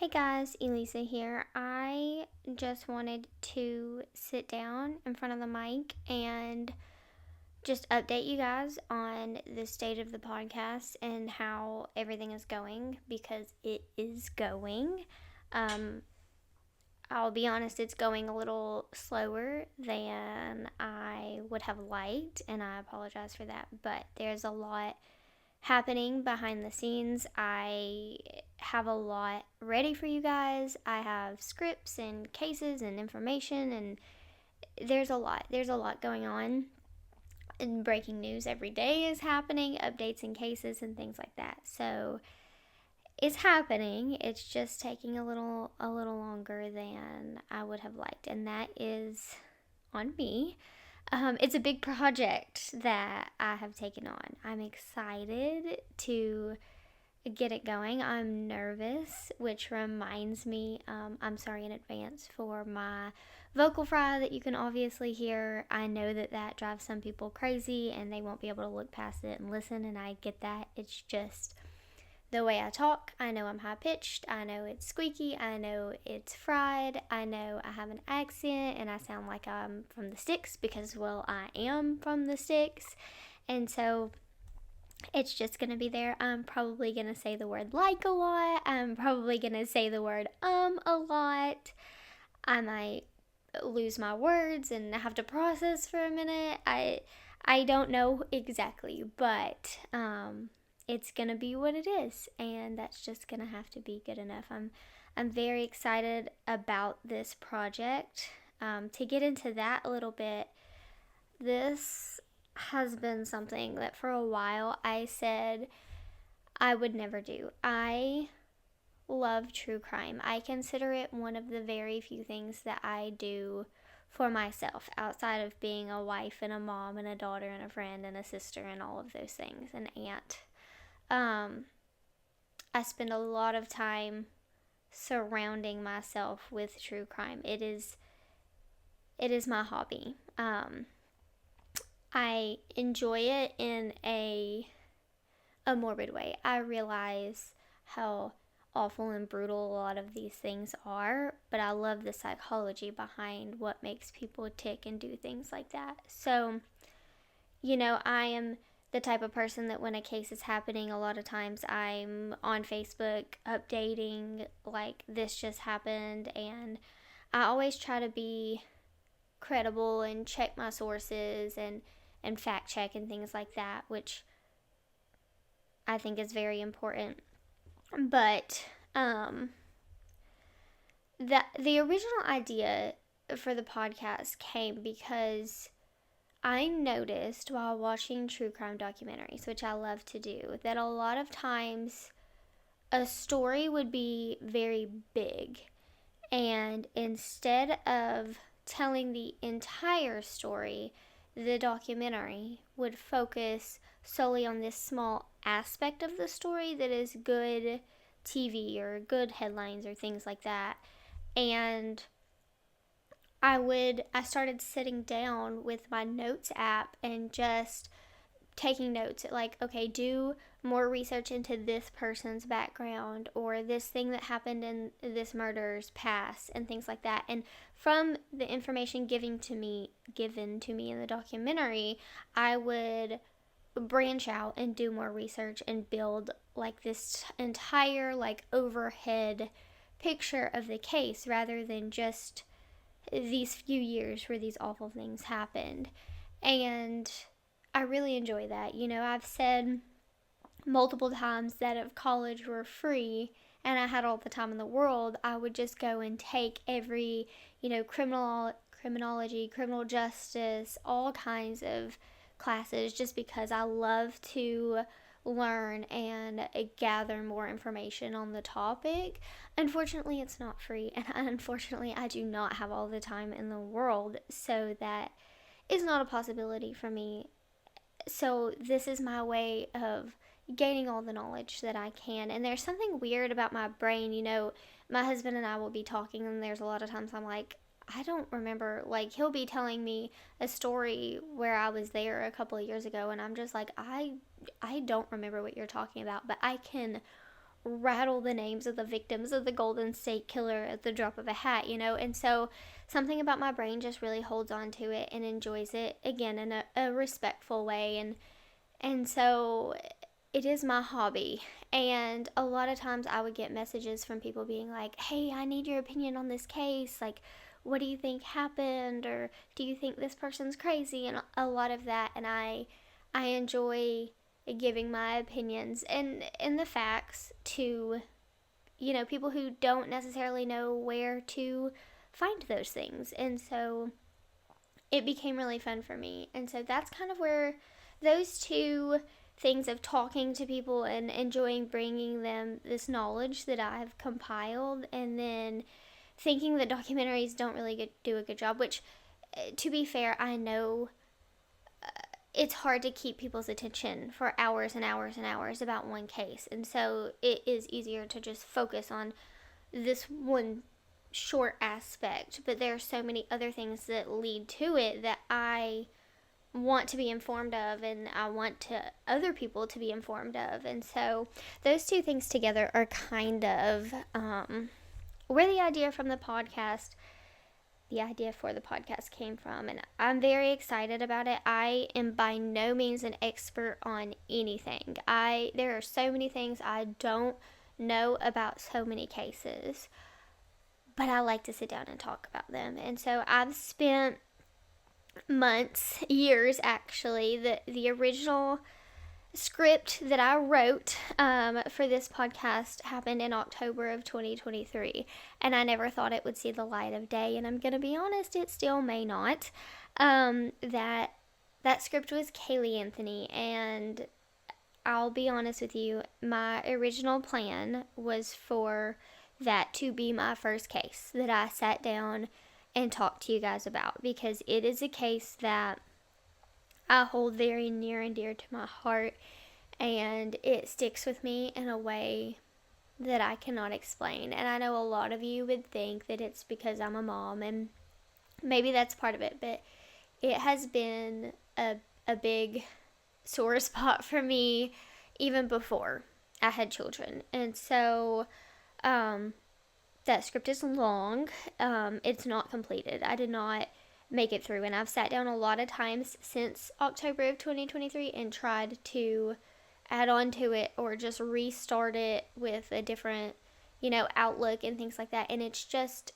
Hey guys, Elisa here. I just wanted to sit down in front of the mic and just update you guys on the state of the podcast and how everything is going because it is going. Um, I'll be honest, it's going a little slower than I would have liked, and I apologize for that, but there's a lot happening behind the scenes. I have a lot ready for you guys. I have scripts and cases and information, and there's a lot. There's a lot going on. And breaking news every day is happening, updates and cases and things like that. So it's happening. It's just taking a little longer than I would have liked, and that is on me. It's a big project that I have taken on. I'm excited to get it going. I'm nervous, which reminds me, I'm sorry in advance for my vocal fry that you can obviously hear. I know that that drives some people crazy and they won't be able to look past it and listen, and I get that. It's just the way I talk. I know I'm high pitched. I know it's squeaky. I know it's fried. I know I have an accent and I sound like I'm from the sticks because, well, I am from the sticks. And so it's just going to be there. I'm probably going to say the word like a lot. I'm probably going to say the word a lot. I might lose my words and have to process for a minute. I don't know exactly, but it's gonna be what it is, and that's just gonna have to be good enough. I'm very excited about this project. To get into that a little bit, this has been something that for a while I said I would never do. I love true crime. I consider it one of the very few things that I do for myself outside of being a wife and a mom and a daughter and a friend and a sister and all of those things, an aunt. Um, I spend a lot of time surrounding myself with true crime. It is my hobby. I enjoy it in a morbid way. I realize how awful and brutal a lot of these things are, but I love the psychology behind what makes people tick and do things like that. So, I am the type of person that when a case is happening, a lot of times I'm on Facebook updating, like, this just happened, and I always try to be credible and check my sources and fact check and things like that, which I think is very important. But the original idea for the podcast came because I noticed while watching true crime documentaries, which I love to do, that a lot of times a story would be very big, and instead of telling the entire story, the documentary would focus solely on this small aspect of the story that is good TV or good headlines or things like that. And I started sitting down with my notes app and just taking notes, like, okay, do more research into this person's background or this thing that happened in this murder's past and things like that. And from the information given to me in the documentary, I would branch out and do more research and build like this entire like overhead picture of the case rather than just these few years where these awful things happened. And I really enjoy that. I've said multiple times that if college were free and I had all the time in the world, I would just go and take every, criminology, criminal justice, all kinds of classes just because I love to learn and gather more information on the topic. Unfortunately, it's not free, and unfortunately, I do not have all the time in the world, so that is not a possibility for me. So, this is my way of gaining all the knowledge that I can. And there's something weird about my brain. My husband and I will be talking, and there's a lot of times I'm like, I don't remember. Like, he'll be telling me a story where I was there a couple of years ago, and I'm just like, I don't remember what you're talking about, but I can rattle the names of the victims of the Golden State Killer at the drop of a hat, And so something about my brain just really holds on to it and enjoys it, again, in a respectful way. And so it is my hobby. And a lot of times I would get messages from people being like, hey, I need your opinion on this case. Like, what do you think happened? Or do you think this person's crazy? And a lot of that. And I enjoy giving my opinions and the facts to, people who don't necessarily know where to find those things. And so it became really fun for me. And so that's kind of where those two things of talking to people and enjoying bringing them this knowledge that I've compiled, and then thinking that documentaries don't really do a good job, which, to be fair, I know it's hard to keep people's attention for hours and hours and hours about one case. And so it is easier to just focus on this one short aspect. But there are so many other things that lead to it that I want to be informed of, and I want other people to be informed of. And so those two things together are kind of where the idea for the podcast came from, and I'm very excited about it. I am by no means an expert on anything. There are so many things I don't know about, so many cases, but I like to sit down and talk about them. And so I've spent months, years actually. The original script that I wrote for this podcast happened in October of 2023, and I never thought it would see the light of day, and I'm going to be honest, it still may not. That script was Caylee Anthony, and I'll be honest with you, my original plan was for that to be my first case that I sat down and talked to you guys about, because it is a case that I hold very near and dear to my heart, and it sticks with me in a way that I cannot explain. And I know a lot of you would think that it's because I'm a mom, and maybe that's part of it, but it has been a big sore spot for me even before I had children. And so that script is long. It's not completed. I did not make it through, and I've sat down a lot of times since October of 2023 and tried to add on to it or just restart it with a different, outlook and things like that. And it's just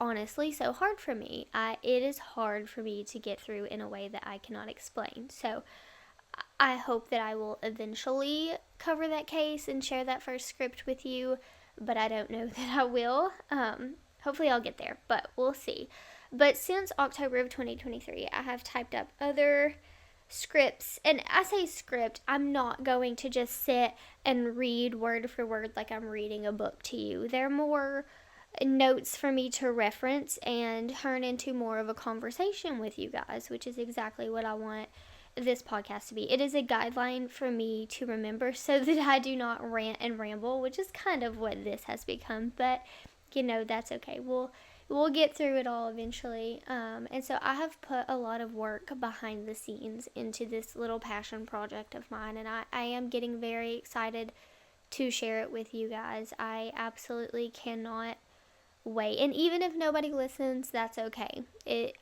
honestly so hard for me. It is hard for me to get through in a way that I cannot explain. So I hope that I will eventually cover that case and share that first script with you, but I don't know that I will. Hopefully I'll get there, but we'll see. But since October of 2023, I have typed up other scripts. And I say script, I'm not going to just sit and read word for word like I'm reading a book to you. They're more notes for me to reference and turn into more of a conversation with you guys, which is exactly what I want this podcast to be. It is a guideline for me to remember so that I do not rant and ramble, which is kind of what this has become. But, that's okay. We'll get through it all eventually. And so I have put a lot of work behind the scenes into this little passion project of mine, and I am getting very excited to share it with you guys. I absolutely cannot wait. And even if nobody listens, that's okay.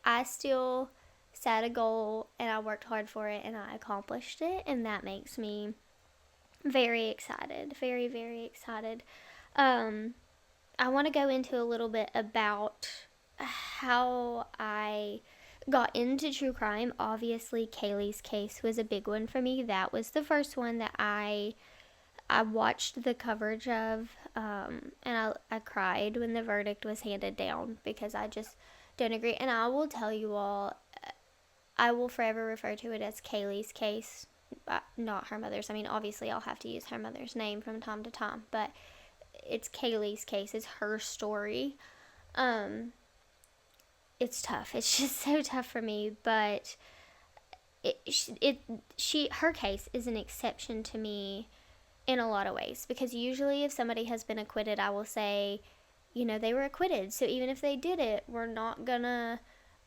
I still set a goal, and I worked hard for it, and I accomplished it, and that makes me very excited. Very, very excited. I want to go into a little bit about how I got into true crime. Obviously, Caylee's case was a big one for me. That was the first one that I watched the coverage of, and I cried when the verdict was handed down because I just don't agree. And I will tell you all, I will forever refer to it as Caylee's case, not her mother's. I mean, obviously, I'll have to use her mother's name from time to time, but it's Caylee's case. It's her story. It's tough. It's just so tough for me, but her case is an exception to me in a lot of ways, because usually if somebody has been acquitted, I will say, they were acquitted. So even if they did it, we're not gonna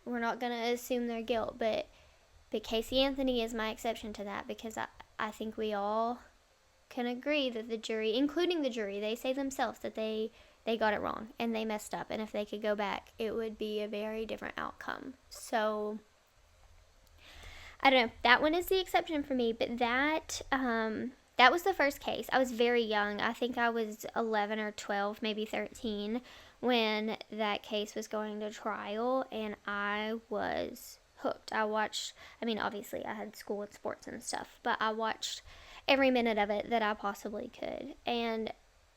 assume their guilt. But Casey Anthony is my exception to that, because I think we all can agree that the jury, including the jury, they say themselves that they got it wrong and they messed up, and if they could go back, it would be a very different outcome. So I don't know. That one is the exception for me, but that was the first case. I was very young. I think I was 11 or 12, maybe 13, when that case was going to trial, and I was hooked. Obviously I had school and sports and stuff, but I watched every minute of it that I possibly could. And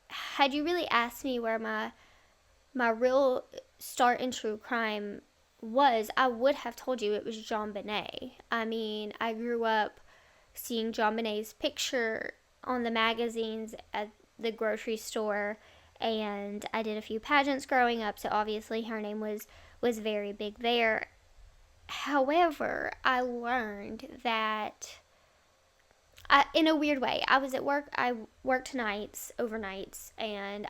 had you really asked me where my real start in true crime was, I would have told you it was JonBenét. I mean, I grew up seeing JonBenét's picture on the magazines at the grocery store, and I did a few pageants growing up, so obviously her name was very big there. However, I learned that in a weird way, I was at work. I worked nights, overnights, and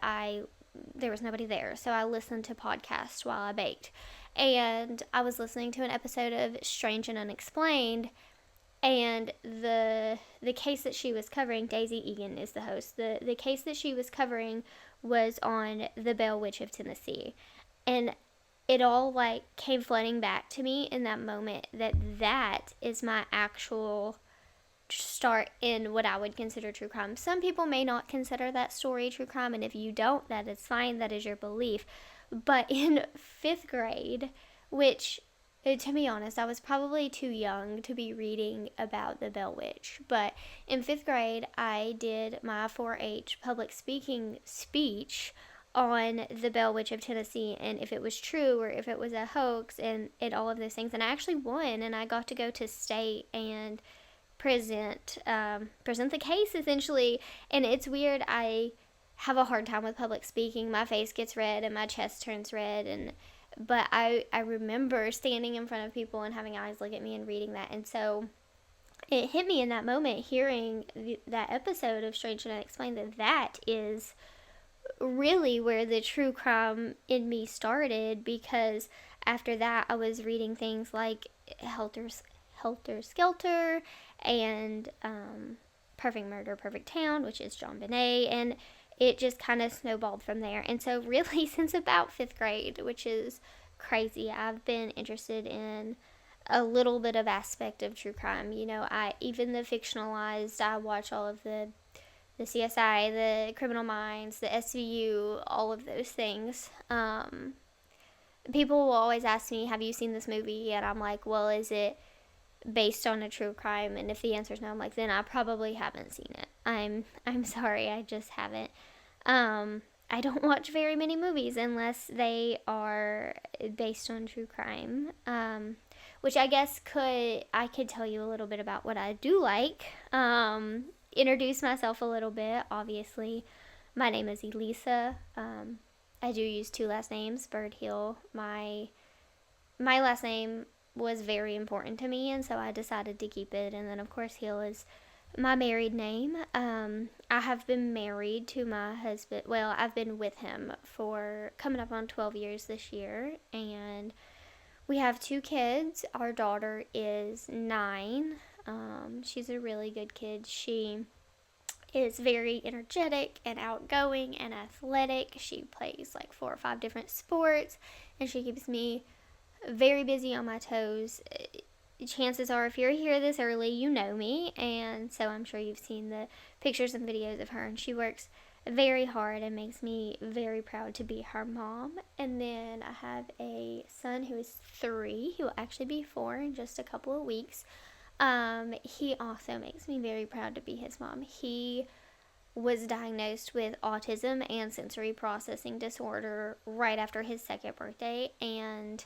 there was nobody there, so I listened to podcasts while I baked. And I was listening to an episode of Strange and Unexplained, and the case that she was covering, Daisy Egan is the host. The case that she was covering was on the Bell Witch of Tennessee, and it all like came flooding back to me in that moment that is my actual start in what I would consider true crime. Some people may not consider that story true crime, and if you don't, that is fine. That is your belief. But in 5th grade, which, to be honest, I was probably too young to be reading about the Bell Witch, but in 5th grade, I did my 4-H public speaking speech on the Bell Witch of Tennessee, and if it was true or if it was a hoax, and all of those things. And I actually won, and I got to go to state and present the case, essentially. And it's weird, I have a hard time with public speaking. My face gets red and my chest turns red, but I remember standing in front of people and having eyes look at me and reading that. And so it hit me in that moment, hearing that episode of Strange and Unexplained, that is really where the true crime in me started, because after that I was reading things like Helter Skelter and Perfect Murder, Perfect Town, which is JonBenét, and it just kind of snowballed from there. And so really since about 5th grade, which is crazy, I've been interested in a little bit of aspect of true crime. Even the fictionalized, I watch all of the CSI, the Criminal Minds, the SVU, all of those things. People will always ask me, have you seen this movie? And I'm like, well, is it based on a true crime? And if the answer is no, I'm like, then I probably haven't seen it. I'm sorry, I just haven't. I don't watch very many movies unless they are based on true crime. Which I guess I could tell you a little bit about what I do like. Introduce myself a little bit. Obviously, my name is Elisa. I do use 2 last names, Bird Hill. My last name was very important to me, and so I decided to keep it. And then of course Hill is my married name. I have been married to my husband. Well, I've been with him for coming up on 12 years this year, and we have 2 kids. Our daughter is 9. She's a really good kid. She is very energetic and outgoing and athletic. She plays like 4 or 5 different sports, and she keeps me very busy on my toes. Chances are, if you're here this early, you know me, and so I'm sure you've seen the pictures and videos of her, and she works very hard and makes me very proud to be her mom. And then I have a son who is 3. He will actually be 4 in just a couple of weeks. He also makes me very proud to be his mom. He was diagnosed with autism and sensory processing disorder right after his 2nd birthday, and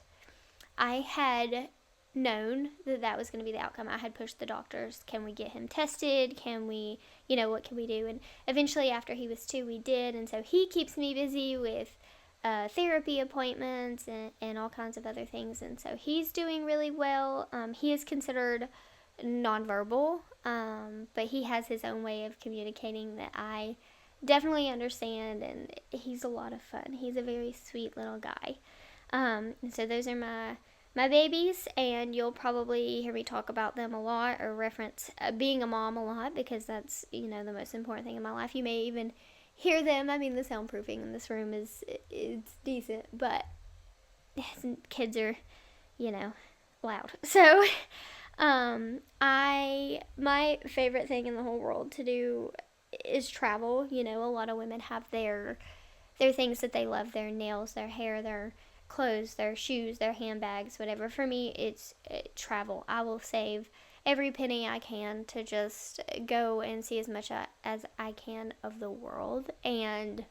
I had known that was going to be the outcome. I had pushed the doctors, can we get him tested? Can we, what can we do? And eventually after he was 2, we did. And so he keeps me busy with therapy appointments and all kinds of other things. And so he's doing really well. He is considered nonverbal, but he has his own way of communicating that I definitely understand, and he's a lot of fun. He's a very sweet little guy. And so those are my babies, and you'll probably hear me talk about them a lot or reference being a mom a lot because that's, the most important thing in my life. You may even hear them. I mean, the soundproofing in this room it's decent, but kids are, loud. So, my favorite thing in the whole world to do is travel. A lot of women have their things that they love, their nails, their hair, their clothes, their shoes, their handbags, whatever. For me, it's travel. I will save every penny I can to just go and see as much as I can of the world. And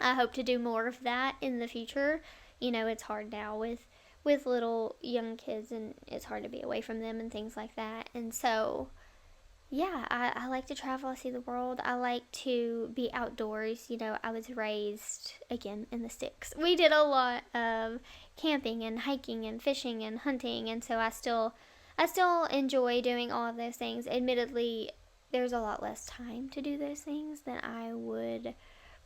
I hope to do more of that in the future. It's hard now with little young kids, and it's hard to be away from them and things like that. And so, yeah, I like to travel. I see the world. I like to be outdoors. I was raised, again, in the sticks. We did a lot of camping and hiking and fishing and hunting, and so I still enjoy doing all of those things. Admittedly, there's a lot less time to do those things than I would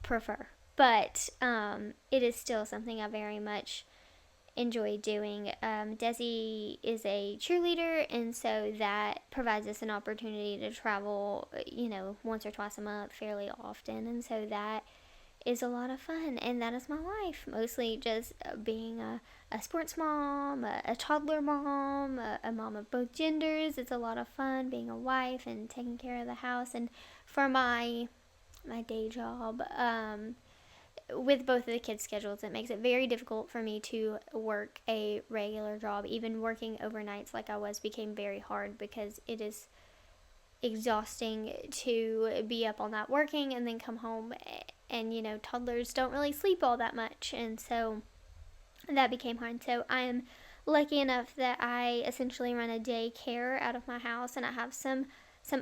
prefer. But it is still something I very much enjoy doing. Desi is a cheerleader, and so that provides us an opportunity to travel, once or twice a month fairly often. And so that is a lot of fun, and that is my life. Mostly just being a sports mom, a toddler mom, a mom of both genders. It's a lot of fun being a wife and taking care of the house. And for my day job, with both of the kids' schedules, it makes it very difficult for me to work a regular job. Even working overnights like I was became very hard because it is exhausting to be up all night working and then come home, and toddlers don't really sleep all that much, and so that became hard. So I am lucky enough that I essentially run a daycare out of my house, and I have some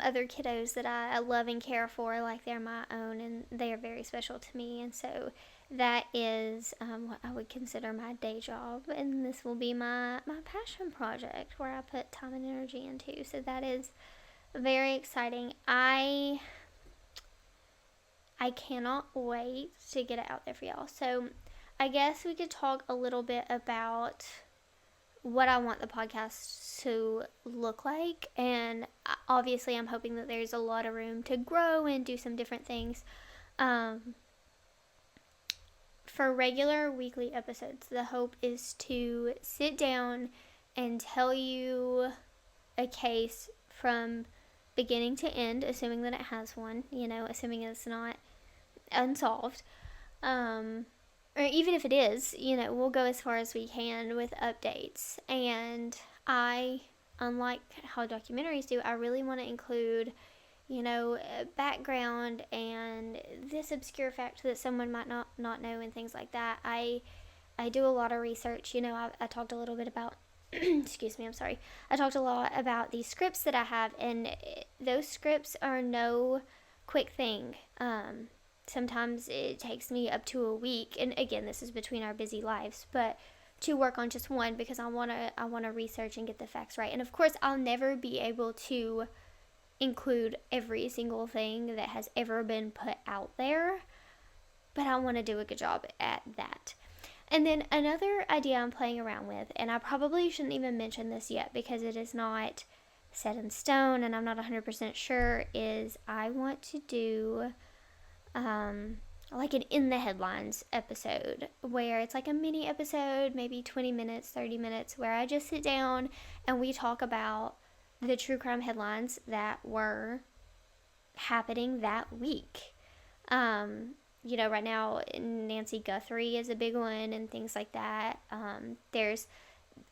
other kiddos that I love and care for like they're my own, and they are very special to me. And so that is what I would consider my day job, and this will be my passion project where I put time and energy into. So that is very exciting. I cannot wait to get it out there for y'all. So I guess we could talk a little bit about what I want the podcast to look like. And obviously, I'm hoping that there's a lot of room to grow and do some different things. For regular weekly episodes, the hope is to sit down and tell you a case from beginning to end, assuming that it has one, assuming it's not unsolved. Or even if it is, we'll go as far as we can with updates. And unlike how documentaries do, I really want to include, background and this obscure fact that someone might not know and things like that. I do a lot of research. I talked a little bit about, excuse me, I'm sorry. I talked a lot about these scripts that I have, and those scripts are no quick thing. Sometimes it takes me up to a week, and again, this is between our busy lives, but to work on just one because I want to research and get the facts right. And of course, I'll never be able to include every single thing that has ever been put out there, but I want to do a good job at that. And then another idea I'm playing around with, and I probably shouldn't even mention this yet because it is not set in stone and I'm not 100% sure, is I want to do like an in the headlines episode where it's like a mini episode, maybe 20 minutes, 30 minutes, where I just sit down and we talk about the true crime headlines that were happening that week. Right now Nancy Guthrie is a big one and things like that. There's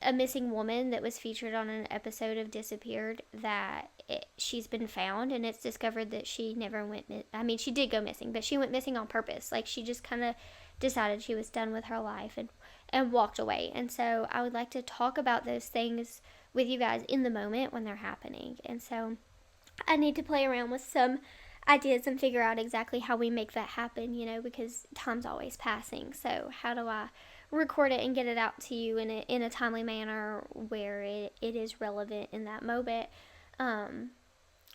a missing woman that was featured on an episode of Disappeared that she's been found, and it's discovered that she never went she did go missing, but she went missing on purpose. Like, she just kind of decided she was done with her life and walked away. And so I would like to talk about those things with you guys in the moment when they're happening. And so I need to play around with some ideas and figure out exactly how we make that happen, because time's always passing. So how do I record it and get it out to you in a timely manner where it is relevant in that moment?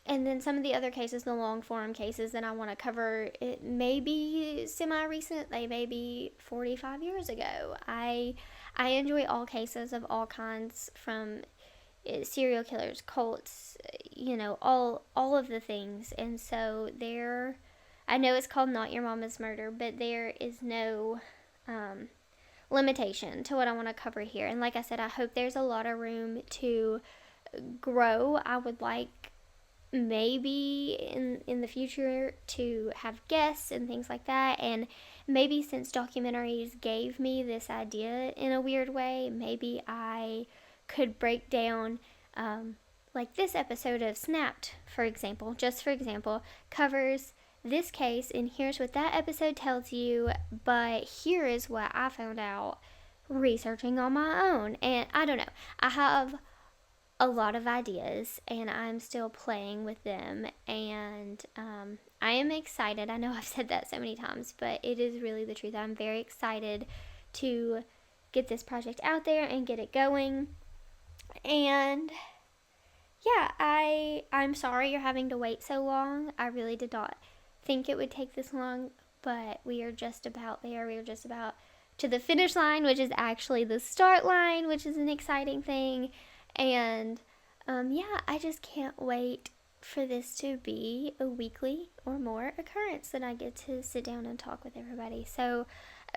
And then some of the other cases, the long form cases that I want to cover, it may be semi-recent. They may be 45 years ago. I enjoy all cases of all kinds, from serial killers, cults, all of the things. And so I know it's called Not Your Mama's Murder, but there is no limitation to what I want to cover here. And like I said, I hope there's a lot of room to grow. I would like maybe in the future to have guests and things like that, and maybe since documentaries gave me this idea in a weird way, maybe I could break down like this episode of Snapped, for example, covers this case, and here's what that episode tells you, but here is what I found out researching on my own. And I don't know, I have a lot of ideas and I'm still playing with them, and I am excited. I know I've said that so many times, but it is really the truth. I'm very excited to get this project out there and get it going. And yeah, I'm sorry you're having to wait so long. I really did not think it would take this long, but we are just about there. We are just about to the finish line, which is actually the start line, which is an exciting thing. And yeah, I just can't wait for this to be a weekly or more occurrence that I get to sit down and talk with everybody. So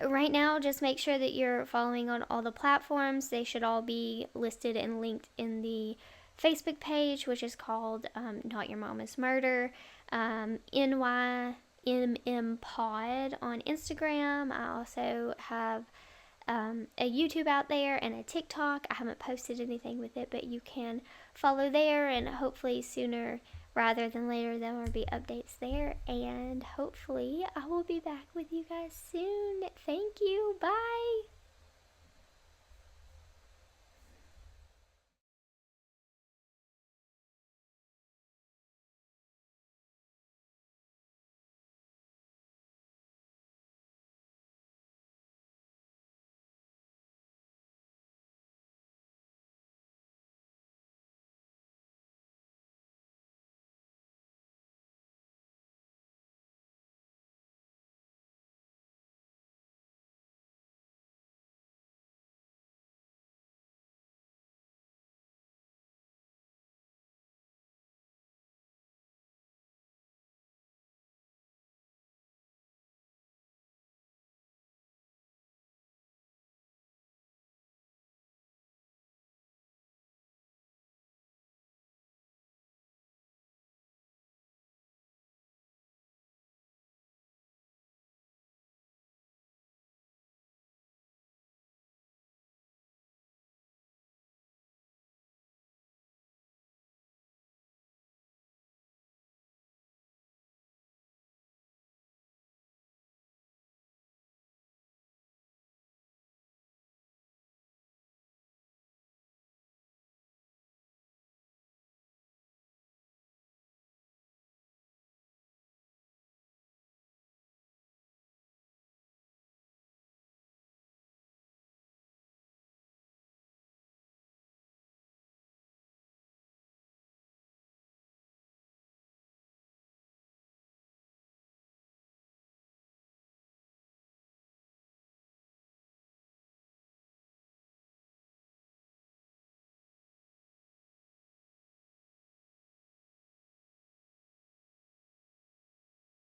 right now, just make sure that you're following on all the platforms. They should all be listed and linked in the Facebook page, which is called Not Your Mama's Murder, NYMM Pod on Instagram. I also have a YouTube out there and a TikTok. I haven't posted anything with it, but you can follow there, and hopefully sooner rather than later there will be updates there, and hopefully I will be back with you guys soon. Thank you. Bye.